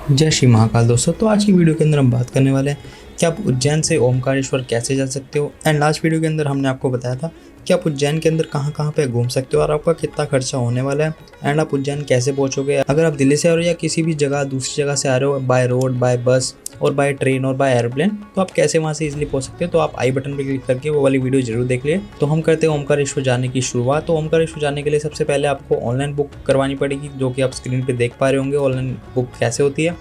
जय श्री महाकाल दोस्तों। तो आज की वीडियो के अंदर हम बात करने वाले हैं कि आप उज्जैन से ओमकारेश्वर कैसे जा सकते हो। एंड लास्ट वीडियो के अंदर हमने आपको बताया था कि आप उज्जैन के अंदर कहाँ कहाँ पे घूम सकते हो और आपका कितना खर्चा होने वाला है एंड आप उज्जैन कैसे पहुँचोगे। अगर आप दिल्ली से आ रहे हो या किसी भी जगह दूसरी जगह से आ रहे हो बाय रोड, बाय बस और बाय ट्रेन और बाय एयरप्लेन, तो आप कैसे वहाँ से इजीली पहुँच सकते हो। तो आप आई बटन पर क्लिक करके वो वाली वीडियो जरूर देख लिए। तो हम करते हैं ओमकारेश्वर जाने की शुरुआत। तो ओमकारेश्वर जाने के लिए सबसे पहले आपको ऑनलाइन बुक करवानी पड़ेगी, जो कि आप स्क्रीन पर देख पा रहे होंगे ऑनलाइन बुक कैसे होती है।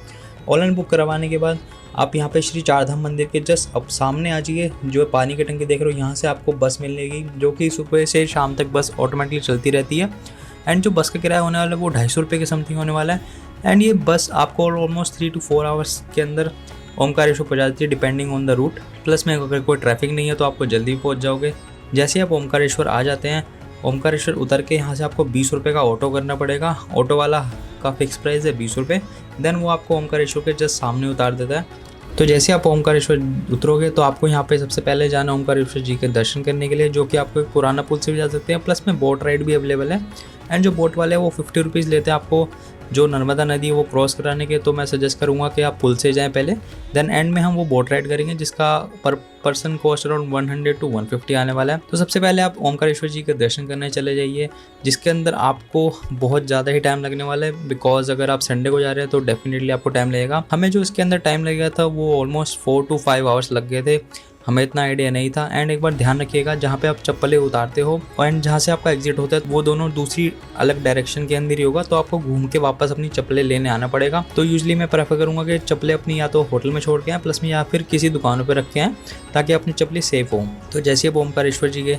ऑनलाइन बुक करवाने के बाद आप यहाँ पे श्री चारधाम मंदिर के जस्ट अब सामने आ जाइए। जो पानी की टंकी देख रहे हो, यहाँ से आपको बस मिलेगी, जो कि सुबह से शाम तक बस ऑटोमेटिकली चलती रहती है। एंड जो बस का किराया होने वाला है वो 250 रुपये के समथिंग होने वाला है। एंड ये बस आपको ऑलमोस्ट 3 to 4 आवर्स के अंदर ओमकारेश्वर पहुँचा देती है, depending on the route. Plus में अगर कोई ट्रैफिक नहीं है तो आपको जल्दी पहुँच जाओगे। जैसे आप ओमकारेश्वर आ जाते हैं, ओमकारेश्वर उतर के यहाँ से आपको 20 रुपये का ऑटो करना पड़ेगा। ऑटो वाला का फिक्स प्राइस है 20 रुपये। देन वो आपको ओमकारेश्वर के जस्ट सामने उतार देता है। तो जैसे आप ओमकारेश्वर उतरोगे तो आपको यहाँ पे सबसे पहले जाना ओमकारेश्वर जी के दर्शन करने के लिए, जो कि आपको एक पुराना पुल से भी जा सकते हैं। प्लस में बोट राइड भी अवेलेबल है। एंड जो बोट वाले हैं वो 50 रुपीज़ लेते हैं आपको जो नर्मदा नदी है वो क्रॉस कराने के। तो मैं सजेस्ट करूँगा कि आप पुल से जाएं पहले, देन एंड में हम वो बोट राइड करेंगे, जिसका पर पर्सन कॉस्ट अराउंड 100 to 150 आने वाला है। तो सबसे पहले आप ओमकारेश्वर जी के दर्शन करने चले जाइए, जिसके अंदर आपको बहुत ज़्यादा ही टाइम लगने वाला है। बिकॉज अगर आप संडे को जा रहे हैं तो डेफिनेटली आपको टाइम लगेगा। हमें जो इसके अंदर टाइम लगेगा था वो ऑलमोस्ट 4 to 5 आवर्स लग गए थे। हमें इतना आइडिया नहीं था। एंड एक बार ध्यान रखिएगा, जहाँ पे आप चप्पलें उतारते हो एंड जहाँ से आपका एग्जिट होता है वो दोनों दूसरी अलग डायरेक्शन के अंदर ही होगा। तो आपको घूम के वापस अपनी चप्पलें लेने आना पड़ेगा। तो यूजली मैं प्रेफर करूँगा कि चप्पलें अपनी या तो होटल में छोड़ के आएँ, प्लस में या फिर किसी दुकानों पर रख के आएँ, ताकि अपनी चप्पलें सेफ हों। तो जैसे आप ओमकारेश्वर जी के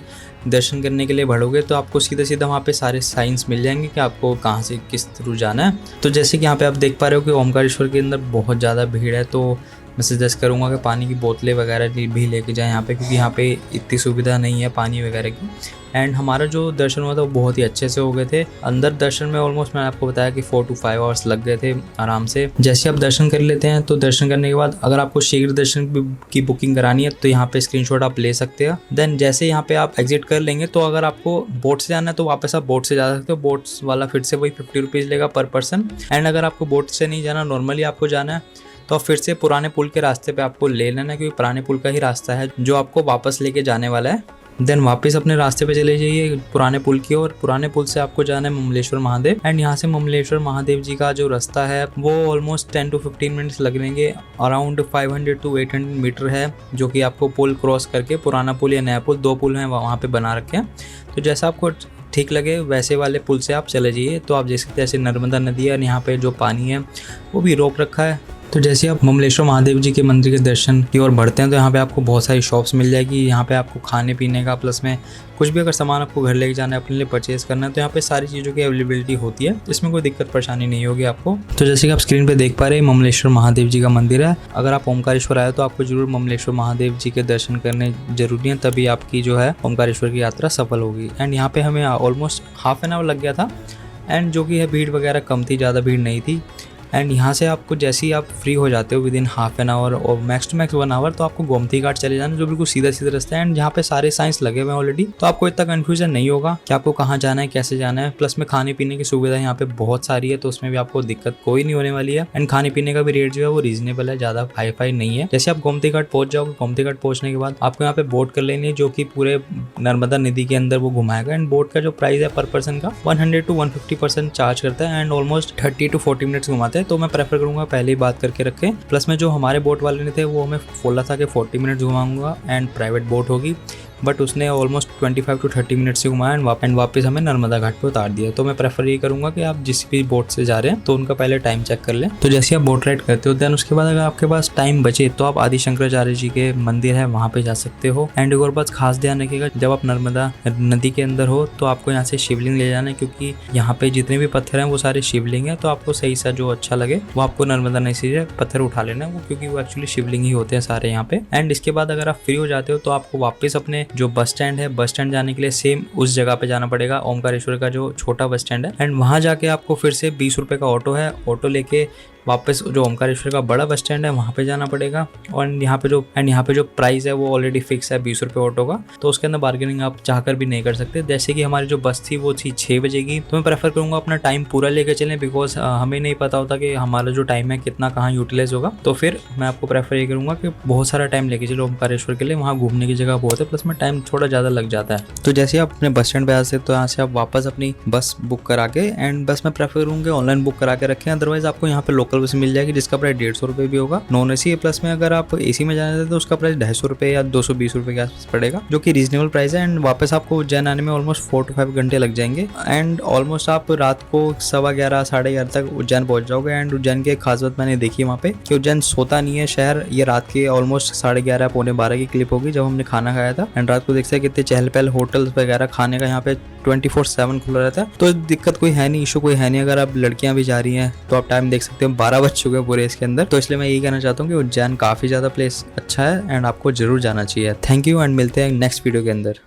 दर्शन करने के लिए बढ़ोगे तो आपको सीधा सीधा वहाँ पे सारे साइंस मिल जाएंगे कि आपको कहाँ से किस थ्रू जाना है। तो जैसे कि यहाँ पे आप देख पा रहे हो कि ओमकारेश्वर के अंदर बहुत ज़्यादा भीड़ है। तो मैं सजेस्ट करूँगा कि पानी की बोतलें वगैरह भी लेके जाएं यहाँ पे, क्योंकि यहाँ पे इतनी सुविधा नहीं है पानी वगैरह की। एंड हमारा जो दर्शन हुआ था वो बहुत ही अच्छे से हो गए थे। अंदर दर्शन में ऑलमोस्ट मैंने आपको बताया कि 4 to 5 आवर्स लग गए थे आराम से। जैसे आप दर्शन कर लेते हैं तो दर्शन करने के बाद अगर आपको शीघ्र दर्शन की बुकिंग करानी है तो यहाँ पे स्क्रीनशॉट आप ले सकते हैं। देन जैसे यहाँ पे आप एग्जिट कर लेंगे तो अगर आपको बोट से जाना है तो वापस आप बोट से जा सकते हो। बोट्स वाला फिर से वही 50 रुपीज़ लेगा पर पर्सन। एंड अगर आपको बोट से नहीं जाना, नॉर्मली आपको जाना है, तो फिर से पुराने पुल के रास्ते पे आपको ले लेना है, क्योंकि पुराने पुल का ही रास्ता है जो आपको वापस लेके जाने वाला है। देन वापस अपने रास्ते पे चले जाइए पुराने पुल की ओर। पुराने पुल से आपको जाना है ममलेश्वर महादेव। एंड यहाँ से ममलेश्वर महादेव जी का जो रास्ता है वो ऑलमोस्ट 10 to 15 मिनट्स लगेंगे। अराउंड 500 to 800 मीटर है, जो कि आपको पुल क्रॉस करके, पुराना पुल या नया पुल, 2 पुल हैं वहाँ पे बना रखे हैं। तो जैसा आपको ठीक लगे वैसे वाले पुल से आप चले जाइए। तो आप जैसे नर्मदा नदी है और यहाँ पे जो पानी है वो भी रोक रखा है। तो जैसे आप ममलेश्वर महादेव जी के मंदिर के दर्शन की ओर बढ़ते हैं तो यहाँ पे आपको बहुत सारी शॉप्स मिल जाएगी। यहाँ पे आपको खाने पीने का, प्लस में कुछ भी अगर सामान आपको घर लेके जाना है, अपने लिए परचेज करना है, तो यहाँ पे सारी चीज़ों की अवेलेबिलिटी होती है। इसमें कोई दिक्कत परेशानी नहीं होगी आपको। तो जैसे कि आप स्क्रीन पे देख पा रहे हैं ममलेश्वर महादेव जी का मंदिर है। अगर आप ओमकारेश्वर आए तो आपको जरूर ममलेश्वर महादेव जी के दर्शन करने जरूरी है, तभी आपकी जो है ओमकारेश्वर की यात्रा सफल होगी। एंड यहाँ पे हमें ऑलमोस्ट हाफ एन आवर लग गया था। एंड जो कि है भीड़ वगैरह कम थी, ज़्यादा भीड़ नहीं थी। एंड यहाँ से आपको जैसे ही आप फ्री हो जाते हो विदिन हाफ एन आवर और मैक्स टू मैक्स 1 आवर, तो आपको गोमती घाट चले जाना, जो बिल्कुल सीधा सीधा रास्ता है। एंड जहाँ पे सारे साइंस लगे हुए हैं ऑलरेडी, तो आपको इतना कन्फ्यूजन नहीं होगा कि आपको कहाँ जाना है, कैसे जाना है। प्लस में खाने पीने की सुविधा यहाँ पे बहुत सारी है, तो उसमें भी आपको दिक्कत कोई नहीं होने वाली है। एंड खाने पीने का भी रेट जो है वो रीजनेबल है, ज़्यादा हाई फाई नहीं है। जैसे आप गोमती घाट पहुँच जाओगे, गोमती घाट पहुँचने के बाद आपको यहाँ पे बोट कर लेनी है, जो कि पूरे नर्मदा नदी के अंदर वो घुमाएगा। एंड बोट का जो प्राइस है पर पर्सन का 100 to 150% चार्ज करता है। एंड ऑलमोस्ट 30 to 40 मिनट्स घुमाते हैं। तो मैं प्रेफर करूँगा पहले ही बात करके रखें। प्लस में जो हमारे बोट वाले ने थे वो हमें बोला था कि 40 मिनट्स घुमाऊंगा एंड प्राइवेट बोट होगी, बट उसने ऑलमोस्ट 25 to 30 मिनट से घुमाया एंड वापस हमें नर्मदा घाट पे उतार दिया। तो मैं प्रेफर ये करूंगा कि आप जिस भी बोट से जा रहे हैं तो उनका पहले टाइम चेक कर लें। तो जैसे आप बोट राइड करते हो, देन उसके बाद अगर आपके पास टाइम बचे तो आप आदि शंकराचार्य जी के मंदिर है वहाँ पे जा सकते हो। एंड एक और बात खास ध्यान रखिएगा, जब आप नर्मदा नदी के अंदर हो तो आपको यहाँ से शिवलिंग ले जाना है, क्योंकि यहाँ पे जितने भी पत्थर हैं वो सारे शिवलिंग है। तो आपको सही सा जो अच्छा लगे वो आपको नर्मदा नदी से पत्थर उठा लेना है, क्योंकि वो एक्चुअली शिवलिंग ही होते हैं सारे यहाँ पे। एंड इसके बाद अगर आप फ्री हो जाते हो तो आपको वापस अपने जो बस स्टैंड है, बस स्टैंड जाने के लिए सेम उस जगह पे जाना पड़ेगा, ओमकारेश्वर का जो छोटा बस स्टैंड है। एंड वहां जाके आपको फिर से 20 रुपए का ऑटो है, ऑटो लेके वापस जो ओमकारेश्वर का बड़ा बस स्टैंड है वहाँ पे जाना पड़ेगा। और यहाँ पे जो प्राइस है वो ऑलरेडी फिक्स है 20 रुपये ऑटो का, तो उसके अंदर बार्गेनिंग आप चाहकर भी नहीं कर सकते। जैसे कि हमारी जो बस थी वो थी 6 बजे की, तो मैं प्रेफर करूँगा अपना टाइम पूरा लेकर चलें, बिकॉज हमें नहीं पता होता कि हमारा जो टाइम है कितना कहाँ यूटिलाइज होगा। तो फिर मैं आपको प्रेफर ये करूँगा कि बहुत सारा टाइम लेके चलो ओमकारेश्वर के लिए, वहाँ घूमने की जगह बहुत है, प्लस में टाइम थोड़ा ज़्यादा लग जाता है। तो जैसे आप अपने बस स्टैंड पे आ सकते, तो यहाँ से आप वापस अपनी बस बुक करा के, एंड बस मैं प्रेफर करूँगा ऑनलाइन बुक करा के रखें, अदरवाइज आपको यहाँ पे लोकल बस मिल जाएगी जिसका प्राइस 150 रुपये भी होगा नॉन AC। प्लस में अगर आप AC में जाना चाहते तो उसका प्राइस 250 रुपये या 220 रुपये के आसपास पड़ेगा, जो कि रीजनेबल प्राइस है। एंड वापस आपको उज्जैन आने में ऑलमोस्ट 4 to 5 घंटे लग जाएंगे, एंड ऑलमोस्ट आप रात को 11:15 11:30 तक उज्जैन पहुंच जाओगे। एंड उज्जैन की एक खास बात मैंने देखी वहाँ पे कि उज्जैन सोता नहीं है शहर, ये रात के ऑलमोस्ट 11:30 पौने 12 की क्लिप होगी जब हमने खाना खाया था। एंड रात को देखते हैं कितने चहल पहल होटल्स वगैरह, खाने का यहाँ पे 24/7 खुला रहता है, तो दिक्कत कोई है नहीं, इशू कोई है नहीं। अगर आप लड़कियां भी जा रही हैं तो आप टाइम देख सकते हो 12 बज चुके हैं पूरे इसके अंदर। तो इसलिए मैं यही कहना चाहता हूँ कि उज्जैन काफ़ी ज़्यादा प्लेस अच्छा है एंड आपको जरूर जाना चाहिए। थैंक यू एंड मिलते हैं नेक्स्ट वीडियो के अंदर।